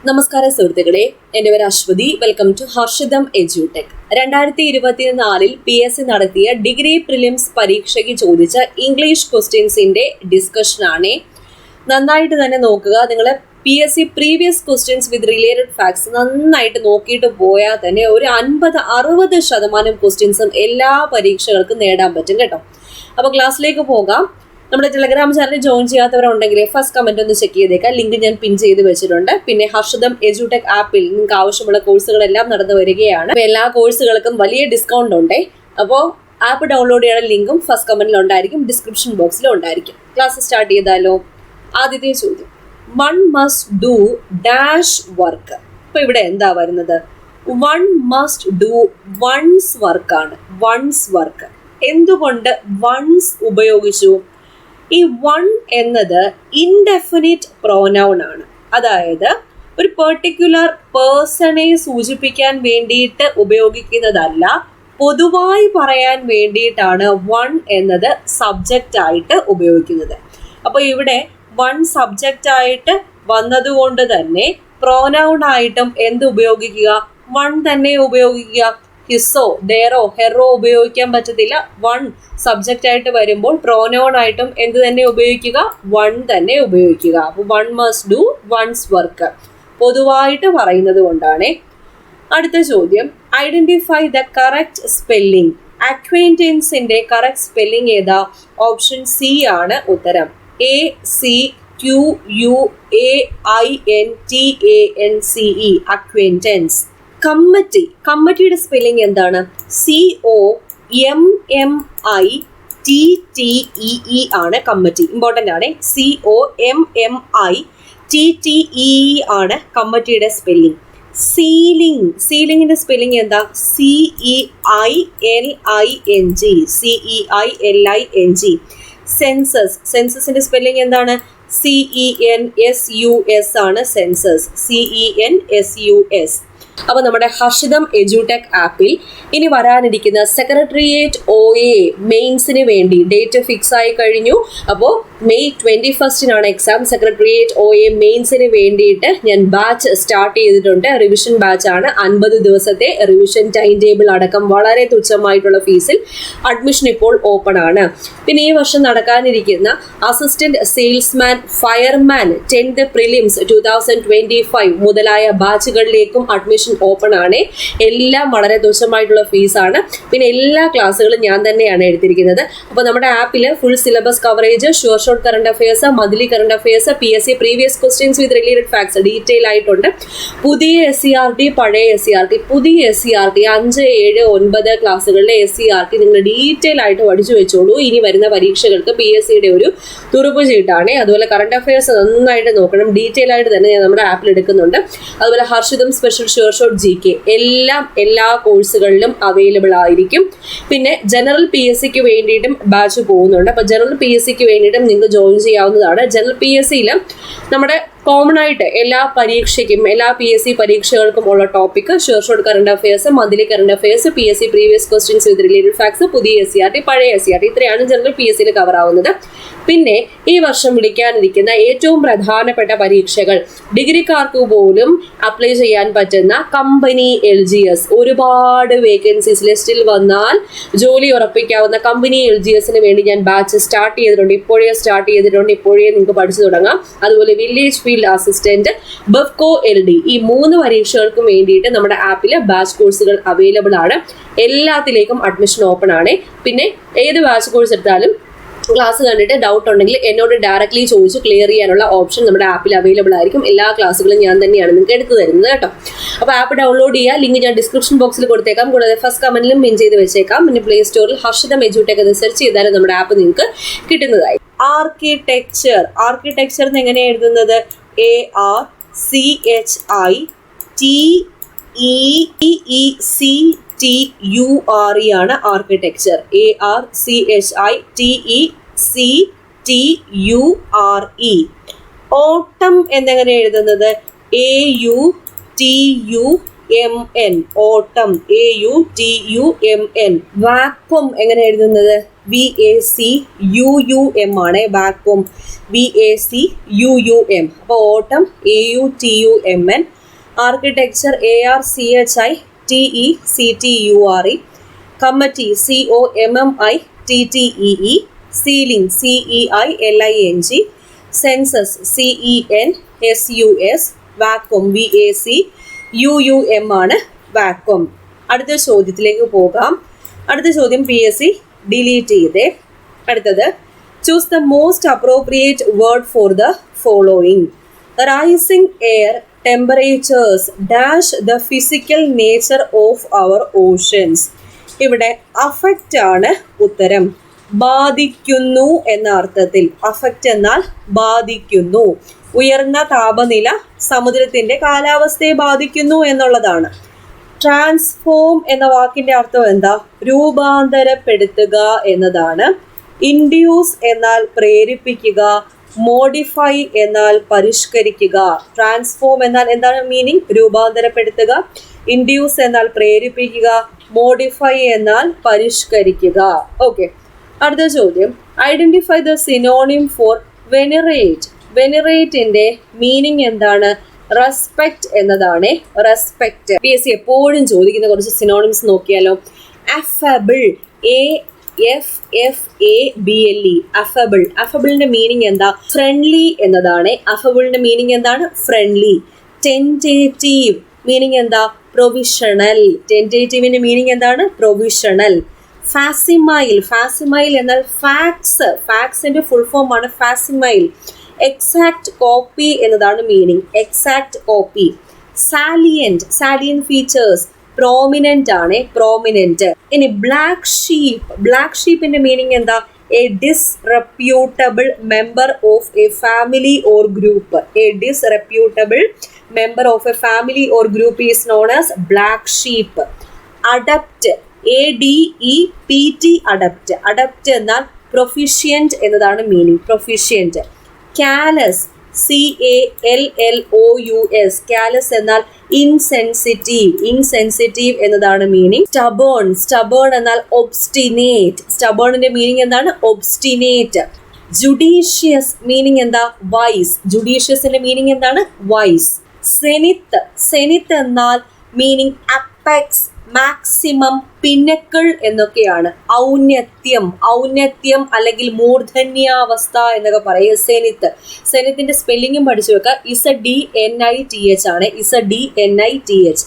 നമസ്കാരം സുഹൃത്തുക്കളെ, എൻ്റെ പേര് Aswathy. Welcome to Harshitham edutech. 2024 PSC നടത്തിയ ഡിഗ്രി പ്രിലിംസ് പരീക്ഷയ്ക്ക് ചോദിച്ച ഇംഗ്ലീഷ് ക്വസ്റ്റ്യൻസിന്റെ ഡിസ്കഷനാണ്. നന്നായിട്ട് തന്നെ നോക്കുക. നിങ്ങൾ PSC previous questions with related facts നന്നായിട്ട് നോക്കിയിട്ട് പോയാൽ തന്നെ ഒരു 50-60% ക്വസ്റ്റ്യൻസും എല്ലാ പരീക്ഷകൾക്കും നേടാൻ പറ്റും കേട്ടോ. അപ്പോൾ ക്ലാസ്സിലേക്ക് പോകാം. നമ്മുടെ ടെലഗ്രാം ചാനൽ ജോയിൻ ചെയ്യാത്തവരുണ്ടെങ്കിൽ ഫസ്റ്റ് കമന്റ് ഒന്ന് ചെക്ക് ചെയ്തേക്കാം. ലിങ്ക് ഞാൻ പിൻ ചെയ്ത് വെച്ചിട്ടുണ്ട്. പിന്നെ ഹർഷിതം എഡ്യൂടെക് ആപ്പിൽ നിങ്ങൾക്ക് ആവശ്യമുള്ള കോഴ്സുകളെല്ലാം നടന്നു വരികയാണ്. എല്ലാ കോഴ്സുകൾക്കും വലിയ ഡിസ്കൗണ്ട് ഉണ്ട്. അപ്പോൾ ആപ്പ് ഡൗൺലോഡ് ചെയ്യാനുള്ള ലിങ്കും ഫസ്റ്റ് കമന്റിൽ ഉണ്ടായിരിക്കും, ഡിസ്ക്രിപ്ഷൻ ബോക്സിലും ഉണ്ടായിരിക്കും. ക്ലാസ് സ്റ്റാർട്ട് ചെയ്താലോ? ആദ്യത്തെ ചോദ്യം, one must do dash work. അപ്പൊ ഇവിടെ എന്താ വരുന്നത്? വൺ മസ്റ്റ് ഡു വൺസ് വർക്കാണ്. One's work. എന്തുകൊണ്ട് വൺസ് ഉപയോഗിച്ചു? ഈ വൺ എന്നത് ഇൻഡെഫിനിറ്റ് പ്രോനൗൺ ആണ്. അതായത് ഒരു പെർട്ടിക്കുലർ പേഴ്സണെ സൂചിപ്പിക്കാൻ വേണ്ടിയിട്ട് ഉപയോഗിക്കുന്നതല്ല, പൊതുവായി പറയാൻ വേണ്ടിയിട്ടാണ് വൺ എന്നത് സബ്ജക്റ്റ് ആയിട്ട് ഉപയോഗിക്കുന്നത്. അപ്പോൾ ഇവിടെ വൺ സബ്ജക്റ്റ് ആയിട്ട് വന്നതുകൊണ്ട് തന്നെ പ്രോനൗൺ ആയിട്ടും എന്ത് ഉപയോഗിക്കുക? വൺ തന്നെ ഉപയോഗിക്കുക. ഹിസോ, ഡെയറോ, ഹെറോ ഉപയോഗിക്കാൻ പറ്റത്തില്ല. വൺ സബ്ജക്റ്റ് ആയിട്ട് വരുമ്പോൾ പ്രോനൗൺ ആയിട്ടും എന്ത് തന്നെ ഉപയോഗിക്കുക? വൺ തന്നെ ഉപയോഗിക്കുക. അപ്പോൾ one must do one's work പൊതുവായിട്ട് പറയുന്നത് കൊണ്ടാണ്. അടുത്ത ചോദ്യം, ഐഡന്റിഫൈ ദ കറക്റ്റ് സ്പെല്ലിംഗ്. അക്വൈൻറ്റൻസിന്റെ കറക്റ്റ് സ്പെല്ലിംഗ് ഏതാ? ഓപ്ഷൻ സി ആണ് ഉത്തരം. ACQUAINTANCE acquaintance. കമ്മിറ്റി. കമ്മിറ്റിയുടെ സ്പെല്ലിംഗ് എന്താണ്? COMMITTEE ആണ് കമ്മിറ്റി. ഇമ്പോർട്ടൻ്റ് ആണ്. COMMITTEE ആണ് കമ്മിറ്റിയുടെ സ്പെല്ലിംഗ്. സീലിംഗ്. സീലിംഗിന്റെ സ്പെല്ലിംഗ് എന്താ? CEILING. സെൻസസ്. സെൻസസിന്റെ സ്പെല്ലിംഗ് എന്താണ്? CENSUS ആണ് സെൻസസ്. CENSUS. അപ്പോൾ നമ്മുടെ ഹർഷിതം എഡ്യൂടെക് ആപ്പിൽ ഇനി വരാനിരിക്കുന്ന സെക്രട്ടേറിയറ്റ് OA മെയിൻസിന് വേണ്ടി ഡേറ്റ് ഫിക്സ് ആയി കഴിഞ്ഞു. അപ്പോൾ May 21 എക്സാം. സെക്രട്ടേറിയറ്റ് OA മെയിൻസിന് വേണ്ടിയിട്ട് ഞാൻ ബാച്ച് സ്റ്റാർട്ട് ചെയ്തിട്ടുണ്ട്. റിവിഷൻ ബാച്ച് ആണ്. 50 ദിവസത്തെ റിവിഷൻ ടൈം ടേബിൾ അടക്കം വളരെ തുച്ഛമായിട്ടുള്ള ഫീസിൽ അഡ്മിഷൻ ഇപ്പോൾ ഓപ്പൺ ആണ്. പിന്നെ ഈ വർഷം നടക്കാനിരിക്കുന്ന assistant salesman, fireman, 10th prelims 2025 മുതലായ ബാച്ചുകളിലേക്കും അഡ്മിഷൻ ഓപ്പൺ ആണ്. എല്ലാം വളരെ തുച്ഛമായിട്ടുള്ള ഫീസാണ്. പിന്നെ എല്ലാ ക്ലാസ്സുകളും ഞാൻ തന്നെയാണ് എടുത്തിരിക്കുന്നത്. അപ്പോൾ നമ്മുടെ ആപ്പിൽ full syllabus coverage, sure short current affairs, monthly current affairs, PSC previous questions with related facts detail ആയിട്ടുണ്ട്. പുതിയ SCRT, പഴയ SCRT, പുതിയ SCRT 5, 7, 9 ക്ലാസ്സുകളിലെ SCRT നിങ്ങൾ ഡീറ്റെയിൽ ആയിട്ട് പഠിച്ചു വെച്ചോളൂ. ഇനി വരുന്ന പരീക്ഷകൾക്ക് PSCയുടെ ഒരു തുറുപ്പ് ചീട്ടാണ്. അതുപോലെ കറണ്ട് അഫയേഴ്സ് നന്നായിട്ട് നോക്കണം. ഡീറ്റെയിൽ ആയിട്ട് തന്നെ ഞാൻ നമ്മുടെ ആപ്പിൽ എടുക്കുന്നുണ്ട്. അതുപോലെ Harshitham special sure short GK എല്ലാം എല്ലാ കോഴ്സുകളിലും അവൈലബിൾ ആയിരിക്കും. പിന്നെ ജനറൽ PSCക്ക് വേണ്ടിയിട്ടും ബാച്ച് പോകുന്നുണ്ട്. അപ്പോൾ ജനറൽ PSCക്ക് വേണ്ടിയിട്ടും നിങ്ങൾക്ക് ജോയിൻ ചെയ്യാവുന്നതാണ്. ജനറൽ PSCയിൽ നമ്മുടെ കോമൺ ആയിട്ട് എല്ലാ പരീക്ഷയ്ക്കും, എല്ലാ PSC പരീക്ഷകൾക്കും ഉള്ള topic sure short current affairs, monthly current affairs, PSC previous questions with related facts, പുതിയ SCRT, പഴയ SCRT, ഇത്രയാണ് ജനറൽ PSCയിൽ കവർ ആവുന്നത്. പിന്നെ ഈ വർഷം വിളിക്കാനിരിക്കുന്ന ഏറ്റവും പ്രധാനപ്പെട്ട പരീക്ഷകൾ, ഡിഗ്രിക്കാർക്ക് പോലും അപ്ലൈ ചെയ്യാൻ പറ്റുന്ന കമ്പനി LGS, ഒരുപാട് വേക്കൻസീസ് ലിസ്റ്റിൽ വന്നാൽ ജോലി ഉറപ്പിക്കാവുന്ന കമ്പനി LGSന് വേണ്ടി ഞാൻ ബാച്ച് സ്റ്റാർട്ട് ചെയ്തിട്ടുണ്ട്. ഇപ്പോഴേ സ്റ്റാർട്ട് ചെയ്തിട്ടുണ്ട്. ഇപ്പോഴേ നിങ്ങൾക്ക് പഠിച്ചു തുടങ്ങാം. അതുപോലെ village field assistant, Bevco LD, ഈ 3 പരീക്ഷകൾക്കും വേണ്ടിയിട്ട് നമ്മുടെ ആപ്പിൽ ബാച്ച് കോഴ്സുകൾ അവൈലബിൾ ആണ്. എല്ലാത്തിലേക്കും അഡ്മിഷൻ ഓപ്പൺ ആണ്. പിന്നെ ഏത് ബാച്ച് കോഴ്സ് എടുത്താലും ക്ലാസ് കണ്ടിട്ട് ഡൗട്ട് ഉണ്ടെങ്കിൽ എന്നോട് ഡയറക്റ്റ്ലി ചോദിച്ച് ക്ലിയർ ചെയ്യാനുള്ള ഓപ്ഷൻ നമ്മുടെ ആപ്പിൽ അവൈലബിൾ ആയിരിക്കും. എല്ലാ ക്ലാസ്സുകളും ഞാൻ തന്നെയാണ് നിങ്ങൾക്ക് എടുത്തു തരുന്നത് കേട്ടോ. അപ്പോൾ ആപ്പ് ഡൗൺലോഡ് ചെയ്യുക. ലിങ്ക് ഞാൻ ഡിസ്ക്രിപ്ഷൻ ബോക്സിൽ കൊടുത്തേക്കാം. കൂടാതെ ഫസ്റ്റ് കമന്റിലും പിൻ ചെയ്ത് വെച്ചേക്കാം. പിന്നെ പ്ലേ സ്റ്റോറിൽ ഹർഷിതം എഡ്യൂടെക് എന്ന് സെർച്ച് ചെയ്താലും നമ്മുടെ ആപ്പ് നിങ്ങൾക്ക് കിട്ടുന്നതായി. ആർക്കിടെക്ചർ. ആർക്കിടെക്ചർ എന്ന് എങ്ങനെയാണ് എഴുതുന്നത്? ARCHITECTURE ആണ് ആർക്കിടെക്ചർ. ARCHITECTURE. ഓട്ടം എന്നെങ്ങനെ എഴുതുന്നത്? AUTUMN AUTUMN, autumn, AUTUMN. Vacuum എങ്ങനെ എഴുതുന്നത്? VACUUM ആണ് വാക്വം, VACUUM. അപ്പോൾ autumn AUTUMN. Architecture ARCHITECTURE. Committee COMMITTEE. Ceiling CEILING. Census CENSUS. Vacuum VACUUM ആണ് വാക്വം. അടുത്ത ചോദ്യത്തിലേക്ക് പോകാം. അടുത്ത ചോദ്യം PSC ഡിലീറ്റ് ചെയ്തേ. അടുത്തത്, choose the most appropriate word for the following. Rising air temperatures dash the physical nature of our oceans. ഇവിടെ affect ആണ് ഉത്തരം. ബാധിക്കുന്നു എന്ന അർത്ഥത്തിൽ. അഫക്റ്റ് എന്നാൽ ബാധിക്കുന്നു. ഉയർന്ന താപനില സമുദ്രത്തിന്റെ കാലാവസ്ഥയെ ബാധിക്കുന്നു എന്നുള്ളതാണ്. ട്രാൻസ്ഫോം എന്ന വാക്കിന്റെ അർത്ഥം എന്താ? രൂപാന്തരപ്പെടുത്തുക എന്നതാണ്. ഇൻഡ്യൂസ് എന്നാൽ പ്രേരിപ്പിക്കുക. മോഡിഫൈ എന്നാൽ പരിഷ്കരിക്കുക. ട്രാൻസ്ഫോം എന്നാൽ എന്താണ് മീനിങ്? രൂപാന്തരപ്പെടുത്തുക. ഇൻഡ്യൂസ് എന്നാൽ പ്രേരിപ്പിക്കുക. മോഡിഫൈ എന്നാൽ പരിഷ്കരിക്കുക. ഓക്കെ, അടുത്ത ചോദ്യം, identify the synonym for venerate. വെനറേറ്റിന്റെ മീനിങ് എന്താണ്? റെസ്പെക്ട് എന്നതാണ്. റെസ്പെക്ട്. PSC എപ്പോഴും ചോദിക്കുന്ന കുറച്ച് സിനോണിംസ് നോക്കിയാലോ. Affable, AFFABLE, affable. അഫബിളിന്റെ മീനിങ് എന്താ? ഫ്രണ്ട്ലി എന്നതാണ്. അഫബിളിന്റെ മീനിങ് എന്താണ്? ഫ്രണ്ട്ലി. ടെൻറ്റേറ്റീവ് മീനിങ് എന്താ? പ്രൊവിഷണൽ. ടെൻറ്റേറ്റീവിന്റെ മീനിങ് എന്താണ്? പ്രൊവിഷണൽ. ഫാസിമൈൽ. ഫാസിമൈൽ എന്നാൽ ഫാക്സ്. ഫാക്സിന്റെ ഫുൾ ഫോം ആണ് ഫാസിമൈൽ. എക്സാക്ട് കോപ്പി എന്നതാണ് meaning. Exact copy. Salient. Salient features. Prominent ആണ്. പ്രോമിനന്റ്. ഇനി ബ്ലാക്ക് ഷീപ്പ്. ബ്ലാക്ക് ഷീപ്പിന്റെ മീനിങ് എന്താ? A disreputable member of a family or group. A disreputable member of a family or group is known as black sheep. Adept. ADEPT. Adept. Adept എന്നാൽ proficient എന്നതാണ് meaning. Proficient. Callous. CALLOUS. Callous എന്നാൽ insensitive. Insensitive എന്നതാണ് meaning. Stubborn. Stubborn എന്നാൽ obstinate. സ്റ്റബേണിന്റെ meaning എന്താണ്? Obstinate. Judicious meaning എന്താ? Wise. ജുഡീഷ്യസിന്റെ meaning എന്താണ്? വൈസ്. സെനിത്ത്. സെനിത്ത് എന്നാൽ മീനിങ് അപ്പെക്സ്, മാക്സിമം, പിന്നക്കിൾ എന്നൊക്കെയാണ്. ഔന്നത്യം. ഔന്നത്യം അല്ലെങ്കിൽ മൂർധന്യാവസ്ഥ എന്നൊക്കെ പറയും സെനിത്ത്. സെനിത്തിന്റെ സ്പെല്ലിങ്ങും പഠിച്ചു വെക്കുക. ISDNITH ആണ്. ISDNITH.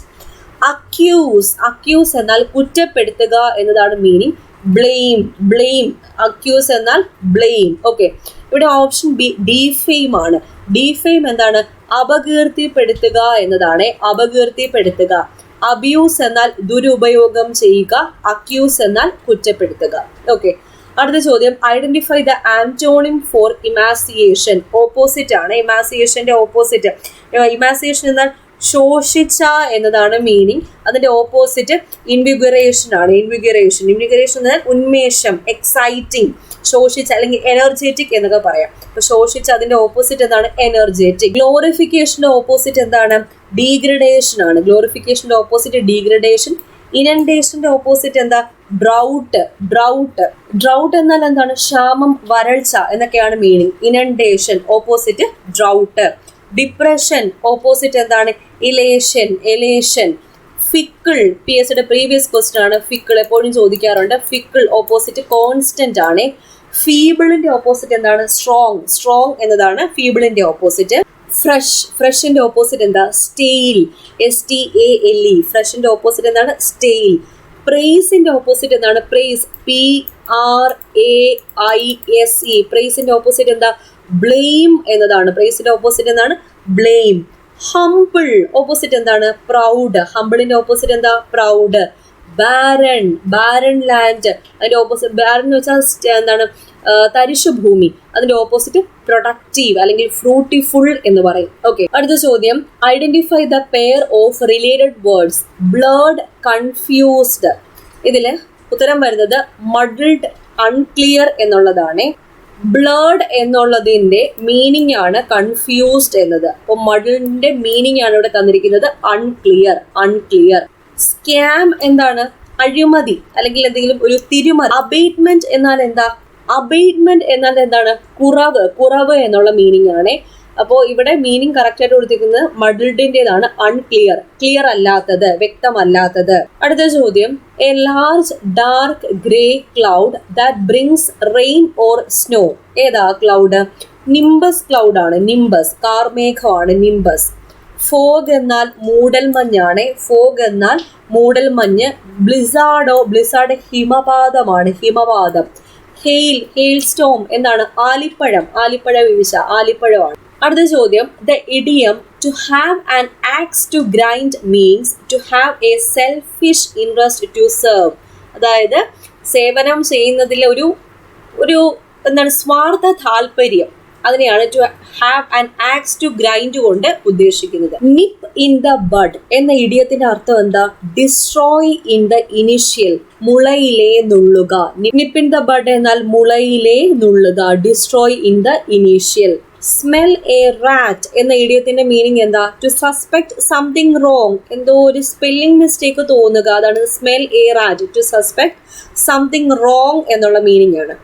അക്യൂസ്. അക്യൂസ് എന്നാൽ കുറ്റപ്പെടുത്തുക എന്നതാണ് മീനിങ്. ബ്ലെയിം. ബ്ലെയിം. അക്യൂസ് എന്നാൽ ബ്ലെയിം. ഓക്കെ, ഇവിടെ ഓപ്ഷൻ ബി ഡിഫെയിം ആണ്. ഡിഫെയിം എന്താണ്? അപകീർത്തിപ്പെടുത്തുക എന്നതാണ്. അപകീർത്തിപ്പെടുത്തുക. അബ്യൂസ് എന്നാൽ ദുരുപയോഗം ചെയ്യുക. അക്യൂസ് എന്നാൽ കുറ്റപ്പെടുത്തുക. ഓക്കെ, അടുത്ത ചോദ്യം, identify the antonym for emaciation. Opposite ആണ്. ഇമാസിയേഷന്റെ ഓപ്പോസിറ്റ്. ഇമാസിയേഷൻ എന്നാൽ ശോഷിച്ച എന്നതാണ് മീനിങ്. അതിന്റെ ഓപ്പോസിറ്റ് ഇൻവിഗറേഷൻ ആണ്. ഇൻവിഗറേഷൻ. ഇൻവിഗറേഷൻ എന്നാൽ ഉന്മേഷം, എക്സൈറ്റിംഗ്. ശോഷിച്ച അല്ലെങ്കിൽ എനർജറ്റിക് എന്നൊക്കെ പറയാം. അപ്പൊ ശോഷിച്ച അതിന്റെ ഓപ്പോസിറ്റ് എന്താണ്? എനർജറ്റിക്. ഗ്ലോറിഫിക്കേഷന്റെ ഓപ്പോസിറ്റ് എന്താണ്? ഡീഗ്രഡേഷൻ ആണ്. ഗ്ലോറിഫിക്കേഷന്റെ ഓപ്പോസിറ്റ് ഡീഗ്രഡേഷൻ. ഇനണ്ടേഷന്റെ ഓപ്പോസിറ്റ് എന്താ? ഡ്രൗട്ട്. ഡ്രൗട്ട്. ഡ്രൗട്ട് എന്നാൽ എന്താണ്? ക്ഷാമം, വരൾച്ച എന്നൊക്കെയാണ് meaning. ഇനണ്ടേഷൻ opposite drought. Depression opposite എന്താണ്? Elation. Elation. Fickle. PSCയുടെ previous question ആണ്. ഫിക്കിൾ എപ്പോഴും ചോദിക്കാറുണ്ട്. ഫിക്കിൾ ഓപ്പോസിറ്റ് കോൺസ്റ്റന്റ് ആണ്. ഫീബിളിന്റെ ഓപ്പോസിറ്റ് എന്താണ്? സ്ട്രോങ്. സ്ട്രോങ് എന്നതാണ് ഫീബിളിന്റെ ഓപ്പോസിറ്റ്. ഫ്രഷ്. ഫ്രഷിന്റെ ഓപ്പോസിറ്റ് എന്താ? സ്റ്റെയിൽ. STALE. ഫ്രഷിന്റെ ഓപ്പോസിറ്റ് എന്താണ്? സ്റ്റെയിൽ. പ്രൈസിന്റെ ഓപ്പോസിറ്റ് എന്താണ്? പ്രൈസ്. PRAISE. പ്രൈസിന്റെ ഓപ്പോസിറ്റ് എന്താ? ബ്ലെയിം എന്നതാണ്. പ്രൈസിന്റെ ഓപ്പോസിറ്റ് എന്താണ്? ബ്ലെയിം. ഹംബിൾ ഓപ്പോസിറ്റ് എന്താണ്? പ്രൗഡ്. ഹംബിളിന്റെ ഓപ്പോസിറ്റ് എന്താ? പ്രൗഡ്. ബാരൺ. Baron land. അതിന്റെ ഓപ്പോസിറ്റ് ബാരൺ എന്ന് വെച്ചാൽ എന്താണ്? തരിശുഭൂമി. അതിന്റെ ഓപ്പോസിറ്റ് പ്രൊഡക്റ്റീവ് അല്ലെങ്കിൽ ഫ്രൂട്ടിഫുൾ എന്ന് പറയും. ഓക്കെ, അടുത്ത ചോദ്യം, identify the pair of related words. Blurred, confused. ഇതില് ഉത്തരം വരുന്നത് മഡിൽഡ്, അൺക്ലിയർ എന്നുള്ളതാണ്. ബ്ലേഡ് എന്നുള്ളതിന്റെ മീനിങ് ആണ് കൺഫ്യൂസ്ഡ് എന്നത്. അപ്പൊ മഡിലിന്റെ മീനിങ് ആണ് ഇവിടെ തന്നിരിക്കുന്നത് അൺക്ലിയർ. സ്കാം എന്താണ്? അഴിമതി അല്ലെങ്കിൽ എന്തെങ്കിലും ഒരു തിരിമറി. അബേറ്റ്മെന്റ് എന്നാൽ എന്താ? അബേറ്റ്മെന്റ് എന്നാൽ എന്താണ്? കുറവ് എന്നുള്ള മീനിങ് ആണ്. അപ്പോൾ ഇവിടെ മീനിങ് കറക്റ്റ് ആയിട്ട് കൊടുത്തിരിക്കുന്നത് മഡിൽഡിൻ്റെതാണ് ക്ലിയർ അല്ലാത്തത്, വ്യക്തമല്ലാത്തത്. അടുത്ത ചോദ്യം, a large dark grey cloud that brings rain or snow. ഏതാ ക്ലൗഡ്? നിംബസ് ക്ലൗഡ് ആണ്. നിംബസ് കാർമേഘമാണ് നിംബസ്. ഫോഗ് എന്നാൽ മൂടൽമഞ്ഞാണ്. ബ്ലിസാർഡ് ഹിമപാതമാണ്. ഹെയിൽ സ്റ്റോം എന്താണ്? ആലിപ്പഴ വീഴ്ച, ആലിപ്പഴമാണ്. അടുത്ത ചോദ്യം, the idiom to have an axe to grind means to have a selfish interest to serve. അതായത് സേവനം ചെയ്യുന്നതിൽ ഒരു എന്താണ്? സ്വാർത്ഥ താല്പര്യം. അതിനെയാണ് to have an axe to grind കൊണ്ട് ഉദ്ദേശിക്കുന്നത്. നിപ്പ് ഇൻ ദ ബഡ് എന്ന ഇഡിയത്തിന്റെ അർത്ഥം എന്താ? ഡിസ്ട്രോയ് ഇൻ ദ ഇനിഷ്യൽ, മുളയിലെ നുള്ളുക. നിപ്പ് ഇൻ ദ ബഡ് എന്നാൽ മുളയിലെ നുള്ളുക, destroy in the initial. Smell a rat എന്ന ഇഡിയത്തിന്റെ മീനിങ് എന്താ? ടു സസ്പെക്ട് സംതിങ് റോങ്, എന്തോ ഒരു സ്പെല്ലിംഗ് മിസ്റ്റേക്ക് തോന്നുക, അതാണ് smell a rat. To suspect something wrong എന്നുള്ള മീനിങ് ആണ്.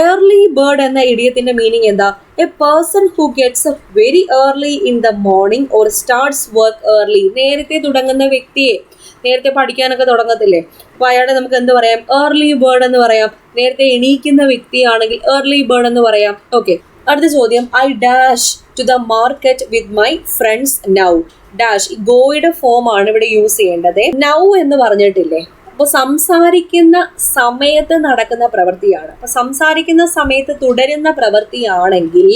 ഏർലി ബേർഡ് എന്ന ഇഡിയത്തിന്റെ മീനിങ് എന്താ? A person who gets up very early in the morning or starts work early. നേരത്തെ തുടങ്ങുന്ന വ്യക്തിയെ, നേരത്തെ പഠിക്കാനൊക്കെ തുടങ്ങത്തില്ലേ, അപ്പൊ അയാളെ നമുക്ക് എന്ത് പറയാം? ഏർലി ബേർഡ് എന്ന് പറയാം. നേരത്തെ എണീക്കുന്ന വ്യക്തിയാണെങ്കിൽ ഏർലി ബേർഡ് എന്ന് പറയാം. ഓക്കെ, അടുത്ത ചോദ്യം, I dash to the market with my friends now. Dash ഗോയുടെ ഫോം ആണ് ഇവിടെ യൂസ് ചെയ്യേണ്ടത്. നൗ എന്ന് പറഞ്ഞിട്ടില്ലേ, അപ്പോൾ സംസാരിക്കുന്ന സമയത്ത് നടക്കുന്ന പ്രവൃത്തിയാണ്. അപ്പൊ സംസാരിക്കുന്ന സമയത്ത് തുടരുന്ന പ്രവൃത്തിയാണെങ്കിൽ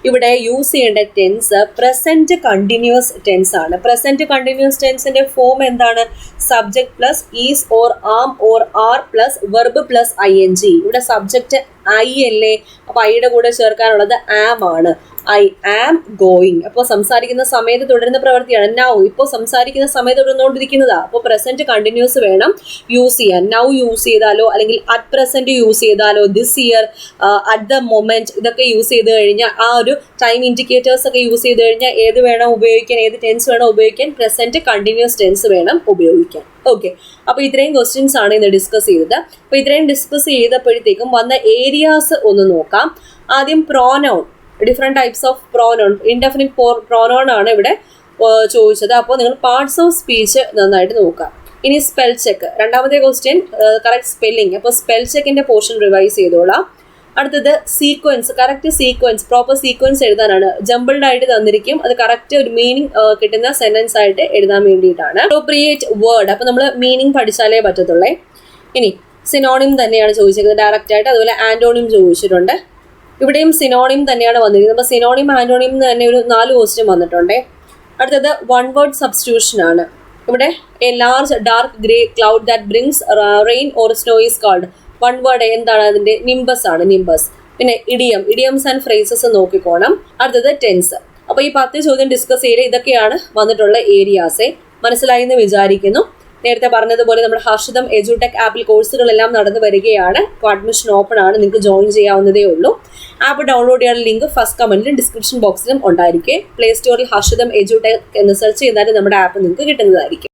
ഇവിടെ യൂസ് ചെയ്യേണ്ട ടെൻസ് പ്രസന്റ് കണ്ടിന്യൂസ് ടെൻസ് ആണ്. പ്രസന്റ് കണ്ടിന്യൂസ് ടെൻസിന്റെ ഫോം എന്താണ്? Subject plus is or am or are plus verb plus ing. ഇവിടെ സബ്ജക്റ്റ് ഐ അല്ലേ, അപ്പൊ ഐയുടെ കൂടെ ചേർക്കാനുള്ളത് ആം ആണ്. I am going. അപ്പോൾ സംസാരിക്കുന്ന സമയത്ത് തുടരുന്ന പ്രവൃത്തിയാണ്. നൗ ഇപ്പോൾ സംസാരിക്കുന്ന സമയത്ത് തുടർന്നുകൊണ്ടിരിക്കുന്നതാ. അപ്പോൾ പ്രസന്റ് കണ്ടിന്യൂസ് വേണം യൂസ് ചെയ്യാൻ. നൗ യൂസ് ചെയ്താലോ അല്ലെങ്കിൽ അറ്റ് പ്രസന്റ് യൂസ് ചെയ്താലോ, this year, at the moment, ഇതൊക്കെ യൂസ് ചെയ്ത് കഴിഞ്ഞാൽ, ആ ഒരു ടൈം ഇൻഡിക്കേറ്റേഴ്സ് ഒക്കെ യൂസ് ചെയ്ത് കഴിഞ്ഞാൽ ഏത് വേണം ഉപയോഗിക്കാൻ, ഏത് ടെൻസ് വേണം ഉപയോഗിക്കാൻ? പ്രസന്റ് കണ്ടിന്യൂസ് ടെൻസ് വേണം ഉപയോഗിക്കാൻ. ഓക്കെ, അപ്പോൾ ഇത്രയും ക്വസ്റ്റ്യൻസ് ആണ് ഇന്ന് ഡിസ്കസ് ചെയ്തത്. അപ്പോൾ ഇത്രയും ഡിസ്കസ് ചെയ്തപ്പോഴത്തേക്കും വന്ന ഏരിയാസ് ഒന്ന് നോക്കാം. ആദ്യം pronoun, different types of pronoun. Indefinite pronoun ആണ് ഇവിടെ ചോദിച്ചത്. അപ്പോൾ നിങ്ങൾ പാർട്സ് ഓഫ് സ്പീച്ച് നന്നായിട്ട് നോക്കാം. ഇനി സ്പെൽ ചെക്ക്, രണ്ടാമത്തെ ക്വസ്റ്റ്യൻ കറക്റ്റ് സ്പെല്ലിംഗ്. അപ്പോൾ സ്പെൽ ചെക്കിന്റെ പോർഷൻ റിവൈസ് ചെയ്തോളാം. അടുത്തത് sequence, correct sequence, proper sequence എഴുതാനാണ്. ജംബിൾഡ് ആയിട്ട് തന്നിരിക്കും, അത് കറക്റ്റ് ഒരു മീനിങ് കിട്ടുന്ന സെന്റൻസ് ആയിട്ട് എഴുതാൻ വേണ്ടിയിട്ടാണ്. അപ്രോപ്രിയേറ്റ് വേർഡ്, അപ്പോൾ നമ്മൾ മീനിങ് പഠിച്ചാലേ പറ്റത്തുള്ളേ. ഇനി സിനോണിം തന്നെയാണ് ചോദിച്ചിരിക്കുന്നത് ഡയറക്റ്റ് ആയിട്ട്. അതുപോലെ ആന്റോണിം ചോദിച്ചിട്ടുണ്ട്. ഇവിടെയും സിനോണിം തന്നെയാണ് വന്നിരിക്കുന്നത്. അപ്പോൾ സിനോണിം ആന്റോണിം തന്നെ ഒരു 4 ക്വസ്റ്റ്യൻ വന്നിട്ടുണ്ട്. അടുത്തത് വൺ വേർഡ് സബ്സ്റ്റിറ്റ്യൂഷൻ ആണ്. ഇവിടെ a large dark grey cloud that brings rain or snow is called. One word എന്താണ്? അതിന്റെ നിംബസ് ആണ്, നിംബസ്. പിന്നെ ഇഡിയംസ് ആൻഡ് ഫ്രേസസ് നോക്കിക്കോണം. അടുത്തത് ടെൻസ്. അപ്പോൾ ഈ 10 ചോദ്യം ഡിസ്കസ് ചെയ്ത് ഇതൊക്കെയാണ് വന്നിട്ടുള്ള ഏരിയാസെ. മനസ്സിലായി എന്ന് വിചാരിക്കുന്നു. നേരത്തെ പറഞ്ഞതുപോലെ നമ്മുടെ ഹർഷിതം എഡ്യൂടെക് ആപ്പിൽ കോഴ്സുകളെല്ലാം നടന്നു വരികയാണ്. അഡ്മിഷൻ ഓപ്പൺ ആണ്, നിങ്ങൾക്ക് ജോയിൻ ചെയ്യാവുന്നതേ ഉള്ളൂ. ആപ്പ് ഡൗൺലോഡ് ചെയ്യാനുള്ള ലിങ്ക് ഫസ്റ്റ് കമന്റിലും ഡിസ്ക്രിപ്ഷൻ ബോക്സിലും ഉണ്ടായിരിക്കും. പ്ലേ സ്റ്റോറിൽ ഹർഷിതം എഡ്യൂടെക് എന്ന് സെർച്ച് ചെയ്താൽ നമ്മുടെ ആപ്പ് നിങ്ങൾക്ക് കിട്ടുന്നതായിരിക്കും.